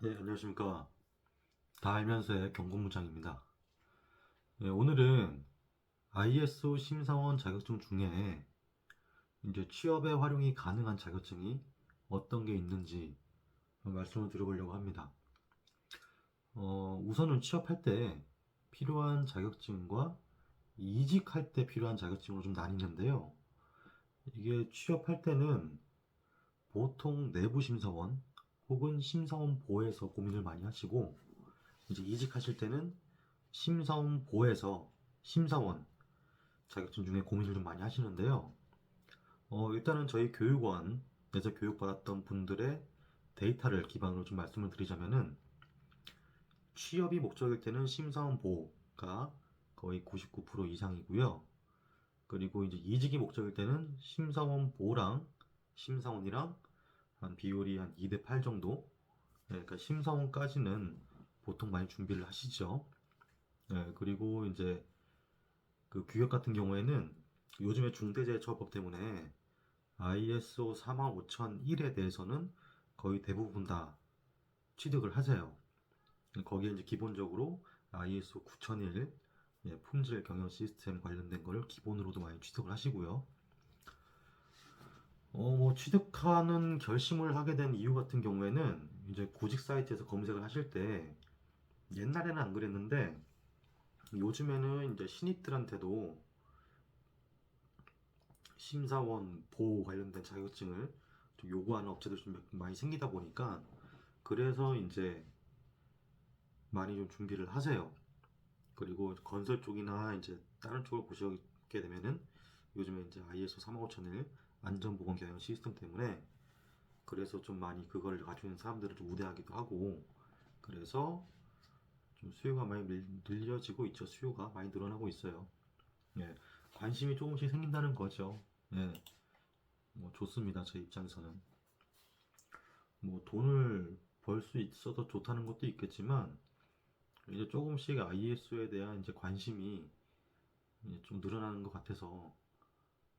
네, 안녕하십니까. 다 알면서의 경고무장입니다. 네, 오늘은 ISO 심사원 자격증 중에 이제 취업에 활용이 가능한 자격증이 어떤 게 있는지 말씀을 드려보려고 합니다. 우선은 취업할 때 필요한 자격증과 이직할 때 필요한 자격증으로 좀 나뉘는데요. 이게 취업할 때는 보통 내부 심사원 혹은 심사원 보에서 고민을 많이 하시고, 이제 이직하실 때는 심사원 보에서 심사원 자격증 중에 고민을 좀 많이 하시는데요. 일단은 저희 교육원에서 교육받았던 분들의 데이터를 기반으로 좀 말씀을 드리자면은, 취업이 목적일 때는 심사원 보호가 거의 99% 이상이고요. 그리고 이제 이직이 목적일 때는 심사원 보호랑 심사원이랑 한 비율이 한 2대 8 정도. 그러니까 심사원까지는 보통 많이 준비를 하시죠. 그리고 이제 그 규격 같은 경우에는 요즘에 중대재해처벌법 때문에 ISO 45001에 대해서는 거의 대부분 다 취득을 하세요. 거기에 이제 기본적으로 ISO 9001 품질 경영 시스템 관련된 거를 기본으로도 많이 취득을 하시고요. 뭐 취득하는 결심을 하게 된 이유 같은 경우에는 이제 구직 사이트에서 검색을 하실 때, 옛날에는 안 그랬는데 요즘에는 이제 신입들한테도 심사원 보호 관련된 자격증을 좀 요구하는 업체들이 좀 많이 생기다 보니까, 그래서 이제 많이 좀 준비를 하세요. 그리고 건설 쪽이나 이제 다른 쪽을 보시게 되면은 요즘에 이제 ISO 35001 안전보건 경영 시스템 때문에, 그래서 좀 많이 그걸 가지고 있는 사람들을 좀 우대하기도 하고, 그래서 좀 수요가 많이 늘려지고 있죠. 수요가 많이 늘어나고 있어요. 예, 관심이 조금씩 생긴다는 거죠. 예, 뭐 좋습니다. 제 입장에서는. 뭐 돈을 벌 수 있어서 좋다는 것도 있겠지만, 이제 조금씩 ISO에 대한 이제 관심이 이제 좀 늘어나는 것 같아서,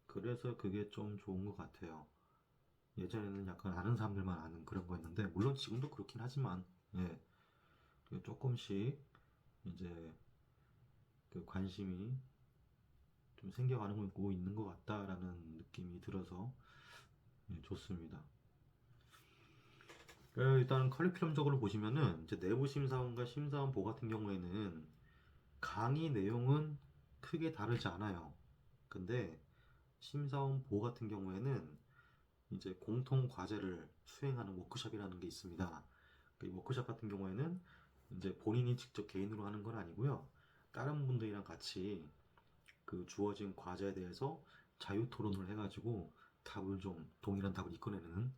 그래서 그게 좀 좋은 것 같아요. 예전에는 약간 아는 사람들만 아는 그런 거였는데, 물론 지금도 그렇긴 하지만, 예, 조금씩 이제 그 관심이 좀 생겨가고 있는 것 같다라는 느낌이 들어서 좋습니다. 일단 커리큘럼적으로 보시면은 이제 내부 심사원과 심사원 보 같은 경우에는 강의 내용은 크게 다르지 않아요. 근데 심사원 보 같은 경우에는 이제 공통 과제를 수행하는 워크숍이라는 게 있습니다. 그 워크숍 같은 경우에는 이제 본인이 직접 개인으로 하는 건 아니고요. 다른 분들이랑 같이 그 주어진 과제에 대해서 자유 토론을 해가지고 답을 좀 동일한 답을 이끌어내는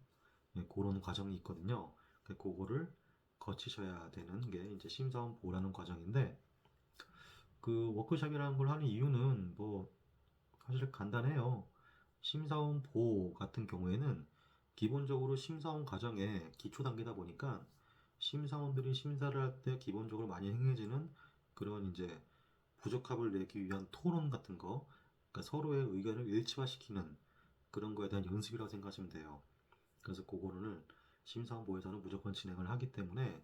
그런 과정이 있거든요. 그거를 거치셔야 되는 게 이제 심사원 보라는 과정인데, 그 워크숍이라는 걸 하는 이유는 뭐 사실 간단해요. 심사원 보 같은 경우에는 기본적으로 심사원 과정의 기초 단계다 보니까, 심사원들이 심사를 할 때 기본적으로 많이 행해지는 그런 이제 부적합을 내기 위한 토론 같은 거, 그러니까 서로의 의견을 일치화시키는 그런 거에 대한 연습이라고 생각하시면 돼요. 그래서 그거를 심사원보에서는 무조건 진행을 하기 때문에,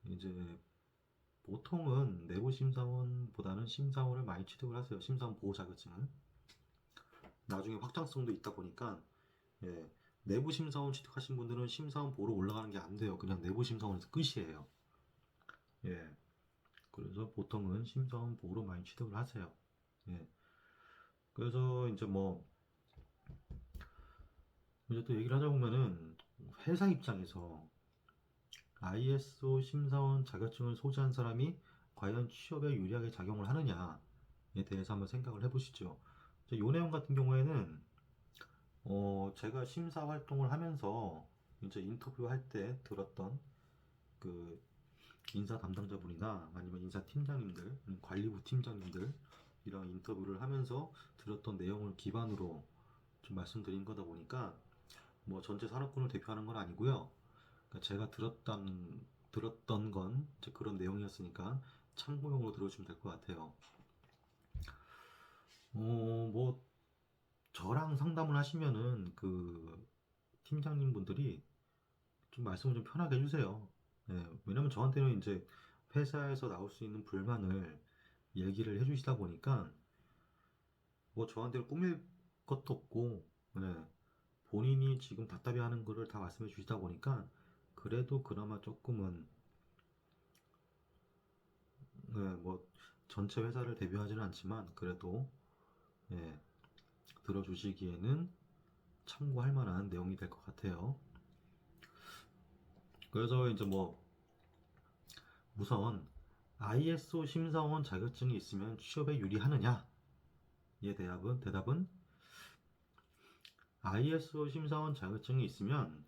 이제 보통은 내부 심사원보다는 심사원을 많이 취득을 하세요. 심사원 보호 자격증은 나중에 확장성도 있다 보니까, 예, 내부 심사원 취득하신 분들은 심사원 보러 올라가는 게 안 돼요. 그냥 내부 심사원에서 끝이에요. 예, 그래서 보통은 심사원 보로 많이 취득을 하세요. 예, 그래서 이제 뭐 이제 또 얘기를 하자 보면은, 회사 입장에서 ISO 심사원 자격증을 소지한 사람이 과연 취업에 유리하게 작용을 하느냐에 대해서 한번 생각을 해보시죠. 요 내용 같은 경우에는 제가 심사 활동을 하면서 이제 인터뷰할 때 들었던 그 인사 담당자분이나 아니면 인사 팀장님들, 관리부 팀장님들 이런 인터뷰를 하면서 들었던 내용을 기반으로 좀 말씀드린 거다 보니까, 뭐 전체 산업군을 대표하는 건 아니고요. 그러니까 제가 들었던 건 이제 그런 내용이었으니까 참고용으로 들어주시면 될 것 같아요. 뭐 저랑 상담을 하시면은 그 팀장님 분들이 좀 말씀을 좀 편하게 해주세요. 왜냐면 저한테는 이제 회사에서 나올 수 있는 불만을 얘기를 해주시다 보니까 뭐 저한테 꾸밀 것도 없고, 본인이 지금 답답해 하는 거를 다 말씀해 주시다 보니까 그래도 그나마 조금은, 뭐 전체 회사를 대표하지는 않지만 그래도, 예, 들어주시기에는 참고할 만한 내용이 될 것 같아요. 그래서 이제 뭐 우선 ISO 심사원 자격증이 있으면 취업에 유리하느냐에 대답은 ISO 심사원 자격증이 있으면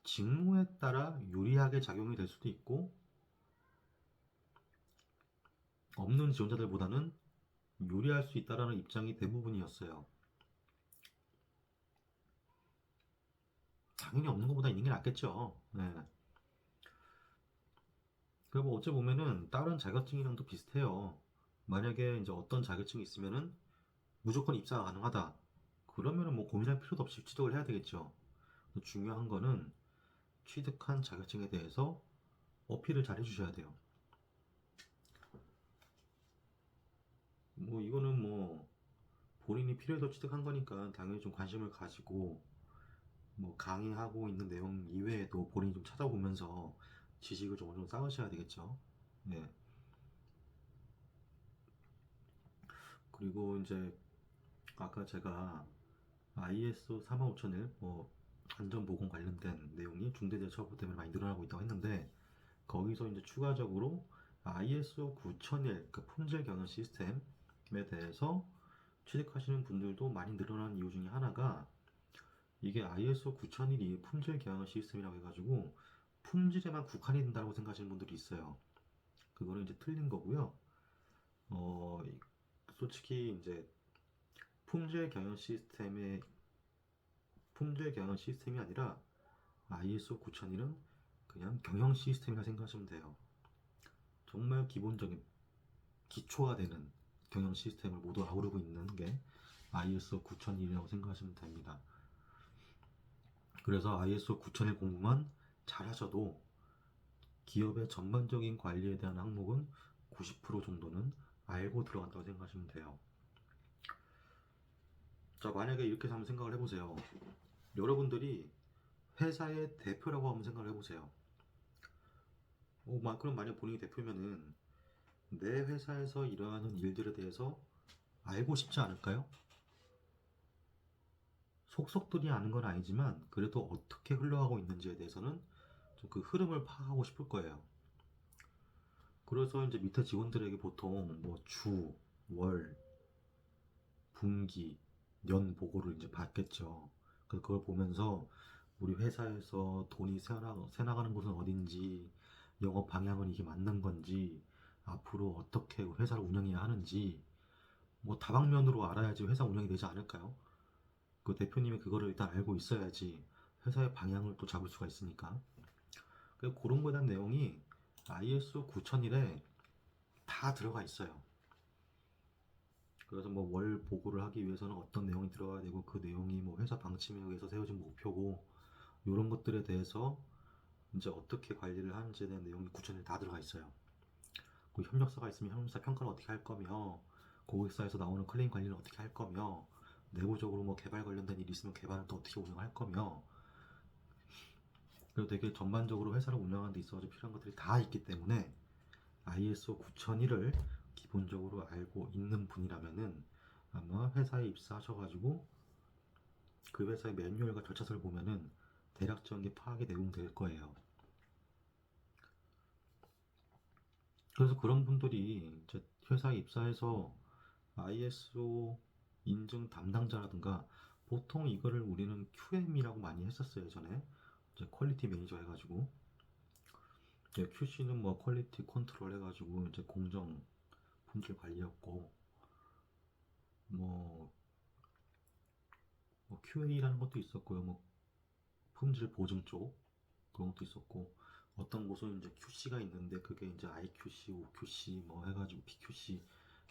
직무에 따라 유리하게 작용이 될 수도 있고, 없는 지원자들보다는 유리할 수 있다라는 입장이 대부분이었어요. 당연히 없는 것보다 있는 게 낫겠죠. 네. 그리고 어찌 보면은 다른 자격증이랑도 비슷해요. 만약에 이제 어떤 자격증이 있으면은 무조건 입사가 가능하다. 그러면은 뭐 고민할 필요도 없이 취득을 해야 되겠죠. 중요한 거는 취득한 자격증에 대해서 어필을 잘 해주셔야 돼요. 뭐 이거는 뭐 본인이 필요해서 취득한 거니까 당연히 좀 관심을 가지고, 뭐 강의하고 있는 내용 이외에도 본인이 좀 찾아보면서 지식을 좀 어느 정도 쌓으셔야 되겠죠. 네. 그리고 이제 아까 제가 ISO 45001 뭐 안전보건 관련된 내용이 중대재해처벌 때문에 많이 늘어나고 있다고 했는데, 거기서 이제 추가적으로 ISO 9001 그 품질 경영 시스템에 대해서 취직하시는 분들도 많이 늘어난 이유 중에 하나가, 이게 ISO 9001이 품질 경영 시스템이라고 해가지고 품질에만 국한이 된다고 생각하시는 분들이 있어요. 그거는 이제 틀린 거고요. 어, 솔직히 이제 품질 경영 시스템의 품질 경영 시스템이 아니라 ISO 9001은 그냥 경영 시스템이라 생각하시면 돼요. 정말 기본적인 기초가 되는 경영 시스템을 모두 아우르고 있는 게 ISO 9001이라고 생각하시면 됩니다. 그래서 ISO 9001 공부만 잘하셔도 기업의 전반적인 관리에 대한 항목은 90% 정도는 알고 들어간다고 생각하시면 돼요. 자, 만약에 이렇게 한번 생각을 해보세요. 여러분들이 회사의 대표라고 한번 생각을 해보세요. 그럼 만약 본인이 대표면은 내 회사에서 일어나는 일들에 대해서 알고 싶지 않을까요? 속속들이 아는 건 아니지만 그래도 어떻게 흘러가고 있는지에 대해서는 좀 그 흐름을 파악하고 싶을 거예요. 그래서 이제 밑에 직원들에게 보통 뭐 주, 월, 분기, 년 보고를 이제 받겠죠. 그래서 그걸 보면서 우리 회사에서 돈이 새나가는 곳은 어딘지, 영업 방향은 이게 맞는 건지, 앞으로 어떻게 회사를 운영해야 하는지, 뭐 다방면으로 알아야지 회사 운영이 되지 않을까요? 그 대표님이 그거를 일단 알고 있어야지 회사의 방향을 또 잡을 수가 있으니까. 그래서 그런 거에 대한 내용이 ISO 9001에 다 들어가 있어요. 그래서 뭐 월 보고를 하기 위해서는 어떤 내용이 들어가야 되고, 그 내용이 뭐 회사 방침에 의해서 세워진 목표고, 이런 것들에 대해서 이제 어떻게 관리를 하는지에 대한 내용이 9천에 다 들어가 있어요. 그 협력사가 있으면 협력사 평가를 어떻게 할 거며, 고객사에서 나오는 클레임 관리를 어떻게 할 거며, 내부적으로 뭐 개발 관련된 일이 있으면 개발을 또 어떻게 운영할 거며, 그리고 되게 전반적으로 회사를 운영하는 데 있어서 필요한 것들이 다 있기 때문에 ISO 9001을 기본적으로 알고 있는 분이라면은 아마 회사에 입사하셔가지고 그 회사의 매뉴얼과 절차서를 보면은 대략적인 게 파악이 내용될 거예요. 그래서 그런 분들이 이제 회사에 입사해서 ISO 인증 담당자라든가, 보통 이거를 우리는 QM이라고 많이 했었어요, 전에. 이제 퀄리티 매니저 해가지고. QC는 뭐 퀄리티 컨트롤 해가지고 이제 공정 품질 관리였고, 뭐, QA라는 것도 있었고요. 뭐 품질 보증 쪽 그런 것도 있었고, 어떤 곳은 이제 QC가 있는데 그게 이제 IQC, OQC 뭐 해가지고 PQC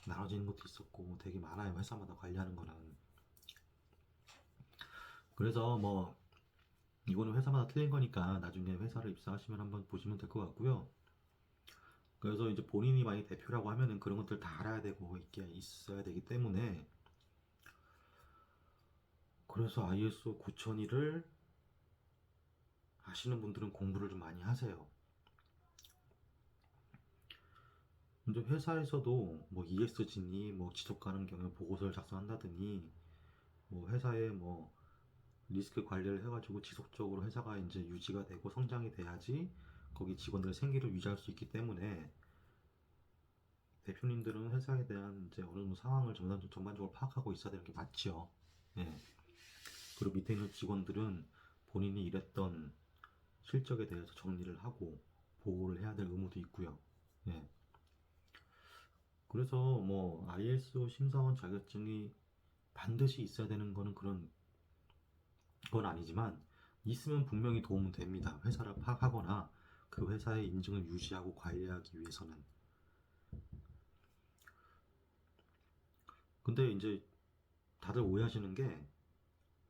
나눠지는 것도 있었고, 되게 많아요, 회사마다 관리하는 거는. 그래서 뭐 이거는 회사마다 틀린 거니까 나중에 회사를 입사하시면 한번 보시면 될 것 같고요. 그래서 이제 본인이 만약 대표라고 하면은 그런 것들 다 알아야 되고 있게 있어야 되기 때문에, 그래서 ISO 9001을 하시는 분들은 공부를 좀 많이 하세요. 근데 회사에서도 뭐 ESG니 뭐 지속 가능 경영 보고서를 작성한다더니, 뭐 회사에 뭐 리스크 관리를 해가지고 지속적으로 회사가 이제 유지가 되고 성장이 돼야지 거기 직원들의 생계를 유지할 수 있기 때문에, 대표님들은 회사에 대한 이제 어느 정도 상황을 전반적으로 파악하고 있어야 되는 게 맞죠. 예. 그리고 밑에 있는 직원들은 본인이 일했던 실적에 대해서 정리를 하고 보고를 해야 될 의무도 있고요. 예. 그래서 뭐 ISO 심사원 자격증이 반드시 있어야 되는 거는 그런 건 아니지만, 있으면 분명히 도움은 됩니다. 회사를 파악하거나 그 회사의 인증을 유지하고 관리하기 위해서는. 근데 이제 다들 오해하시는 게,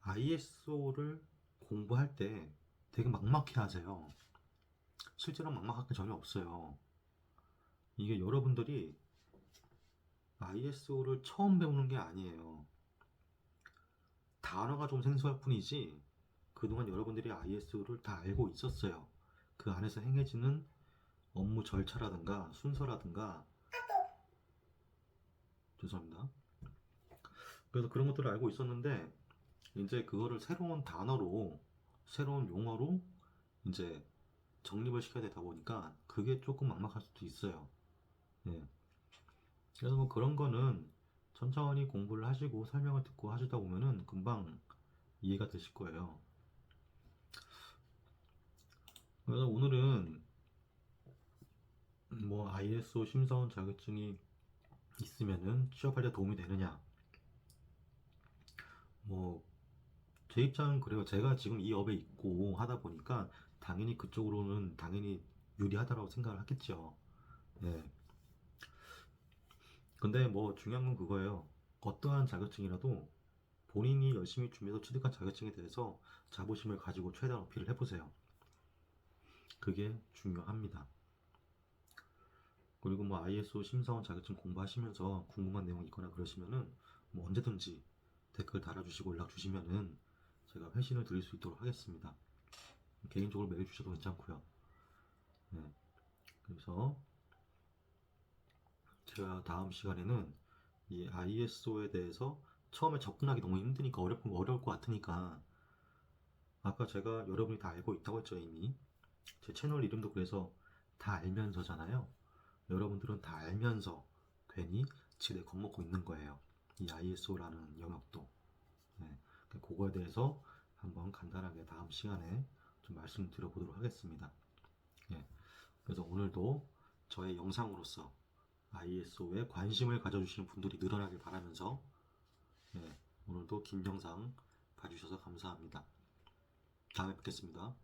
ISO를 공부할 때 되게 막막해 하세요. 실제로 막막할 게 전혀 없어요. 이게 여러분들이 ISO를 처음 배우는 게 아니에요. 단어가 좀 생소할 뿐이지 그동안 여러분들이 ISO를 다 알고 있었어요. 그 안에서 행해지는 업무 절차라든가 순서라든가, 죄송합니다. 그래서 그런 것들을 알고 있었는데, 이제 그거를 새로운 단어로, 새로운 용어로 이제 정립을 시켜야 되다 보니까 그게 조금 막막할 수도 있어요. 예. 그래서 뭐 그런 거는 천천히 공부를 하시고 설명을 듣고 하시다 보면은 금방 이해가 되실 거예요. 그래서 오늘은 뭐 ISO 심사원 자격증이 있으면은 취업할 때 도움이 되느냐, 뭐 제 입장은 그래요. 제가 지금 이 업에 있고 하다 보니까 당연히 그쪽으로는 당연히 유리하다고 생각을 하겠죠. 네. 근데 뭐 중요한 건 그거예요. 어떠한 자격증이라도 본인이 열심히 준비해서 취득한 자격증에 대해서 자부심을 가지고 최대한 어필을 해보세요. 그게 중요합니다. 그리고 뭐 ISO 심사원 자격증 공부하시면서 궁금한 내용 있거나 그러시면은 뭐 언제든지 댓글 달아주시고 연락 주시면은 제가 회신을 드릴 수 있도록 하겠습니다. 개인적으로 메일 주셔도 괜찮고요. 네. 그래서 제가 다음 시간에는 이 ISO에 대해서 처음에 접근하기 너무 힘드니까 어려울 것 같으니까, 아까 제가 여러분이 다 알고 있다고 했죠, 이미. 제 채널 이름도 그래서 다 알면서잖아요. 여러분들은 다 알면서 괜히 지레 겁먹고 있는 거예요. 이 ISO라는 영역도. 네. 그거에 대해서 한번 간단하게 다음 시간에 좀 말씀드려보도록 하겠습니다. 예. 그래서 오늘도 저의 영상으로서 ISO에 관심을 가져주시는 분들이 늘어나길 바라면서, 예, 오늘도 긴 영상 봐주셔서 감사합니다. 다음에 뵙겠습니다.